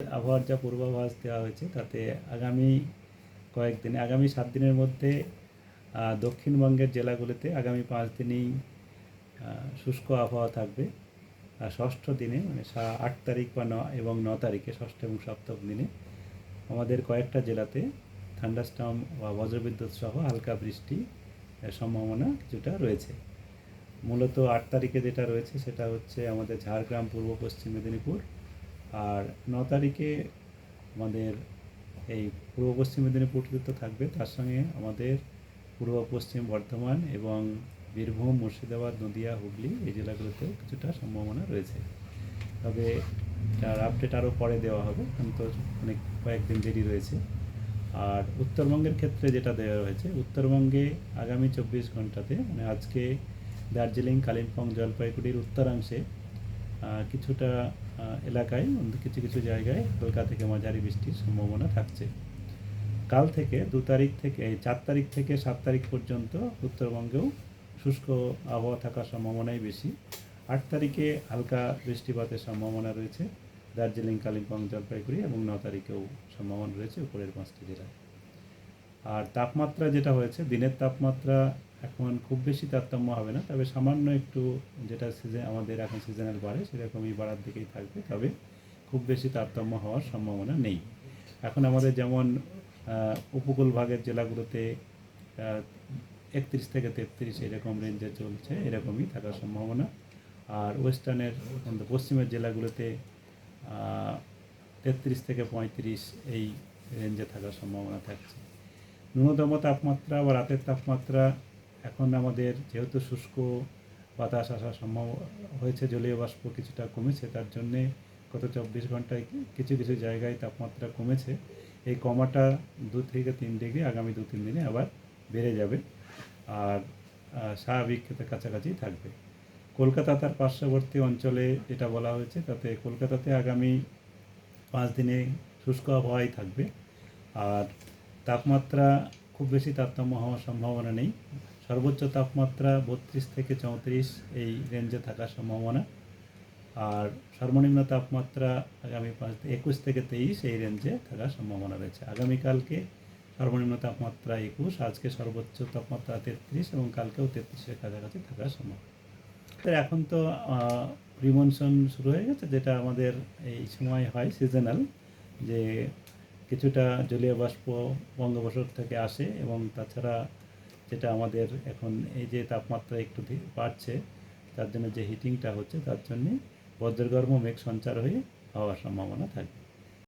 আবহাওয়ার যা পূর্বাভাস দেওয়া হয়েছে তাতে আগামী আগামী 7 দিনের মধ্যে দক্ষিণবঙ্গের জেলাগুলিতে আগামী 5 দিনই শুষ্ক আবহাওয়া থাকবে। আর ষষ্ঠ দিনে মানে 8 তারিখ বা 9 তারিখে, ষষ্ঠ এবং সপ্তম দিনে আমাদের কয়েকটা জেলাতে থান্ডারস্টর্ম বা বজ্রবিদ্যুৎ সহ হালকা বৃষ্টি সম্ভাবনা কিছুটা রয়েছে। মূলত 8 তারিখে যেটা রয়েছে সেটা হচ্ছে আমাদের ঝাড়গ্রাম, পূর্ব পশ্চিম মেদিনীপুর। আর 9 তারিখে আমাদের এই পূর্ব পশ্চিম মেদিনীপুরতে তো থাকবে, তার সঙ্গে আমাদের পূর্ব পশ্চিম বর্ধমান এবং বীরভূম, মুর্শিদাবাদ, নদিয়া, হুগলি এই জেলাগুলোতেও কিছুটা সম্ভাবনা রয়েছে। তবে তার আপডেট আরও পরে দেওয়া হবে, এখন তো অনেক কয়েকদিন দেরি রয়েছে। আর উত্তরবঙ্গের ক্ষেত্রে যেটা দেওয়া হয়েছে, উত্তরবঙ্গে আগামী 24 ঘন্টাতে মানে আজকে দার্জিলিং, কালিম্পং, জলপাইগুড়ির উত্তরাংশে কিছুটা এলাকায়, কিছু কিছু জায়গায় হালকা থেকে মাঝারি বৃষ্টির সম্ভাবনা থাকছে। কাল থেকে 2 তারিখ থেকে 4 তারিখ থেকে 7 তারিখ পর্যন্ত উত্তরবঙ্গেও শুষ্ক আবহাওয়া থাকার সম্ভাবনাই বেশি। 8 তারিখে হালকা বৃষ্টিপাতের সম্ভাবনা রয়েছে দার্জিলিং, কালিম্পং, জলপাইগুড়ি, এবং 9 তারিখেও সম্ভাবনা রয়েছে উপরের 5টি জেলায়। আর তাপমাত্রা যেটা হয়েছে, দিনের তাপমাত্রা এখন খুব বেশি তারতম্য হবে না, তবে সামান্য একটু, যেটা আমাদের এখন সিজনাল বাড়ে সেরকমই বাড়ার দিকেই থাকবে, তবে খুব বেশি তারতম্য হওয়ার সম্ভাবনা নেই। এখন আমাদের যেমন উপকূল ভাগের জেলাগুলোতে 31 থেকে 33 এরকম রেঞ্জে চলছে, এরকমই থাকার সম্ভাবনা। আর ওয়েস্টার্নের পশ্চিমের জেলাগুলোতে 33 থেকে 35 এই রেঞ্জে থাকার সম্ভাবনা থাকছে। ন্যূনতম তাপমাত্রা বা রাতের তাপমাত্রা এখন আমাদের যেহেতু শুষ্ক বাতাস আসা সম্ভব হয়েছে, জলীয় বাষ্প কিছুটা কমেছে, তার জন্যে গত 24 ঘন্টায় কিছু কিছু জায়গায় তাপমাত্রা কমেছে। এই কমাটা 2 থেকে 3 ডিগ্রি আগামী 2-3 দিনে আবার বেড়ে যাবে, আর স্বাভাবিক কাছাকাছি থাকবে। কলকাতা তার পার্শ্ববর্তী অঞ্চলে যেটা বলা হয়েছে, তাতে কলকাতাতে আগামী 5 দিনে শুষ্ক আবহাওয়াই থাকবে। আর তাপমাত্রা খুব বেশি তারতম্য হওয়ার সম্ভাবনা নেই। সর্বোচ্চ তাপমাত্রা 32 থেকে 34 এই রেঞ্জে থাকার সম্ভাবনা। আর সর্বনিম্ন তাপমাত্রা আগামী 21 থেকে 23 এই রেঞ্জে থাকার সম্ভাবনা রয়েছে। আগামীকালকে সর্বনিম্ন তাপমাত্রা 21, আজকে সর্বোচ্চ তাপমাত্রা 33 এবং কালকেও 33-এর কাছাকাছি থাকার সম্ভাবনা। এখন তো প্রি মনসুন শুরু হয়ে গেছে, যেটা আমাদের এই সময় হয় সিজনাল, যে কিছুটা জলীয় বাষ্প বঙ্গোপসাগর থেকে আসে, এবং তাছাড়া যেটা আমাদের এখন এই যে তাপমাত্রা একটু বাড়ছে, তার জন্য যে হিটিংটা হচ্ছে, তার জন্যে বজ্রগর্ভ মেঘ সঞ্চার হয়ে হওয়ার সম্ভাবনা থাকবে।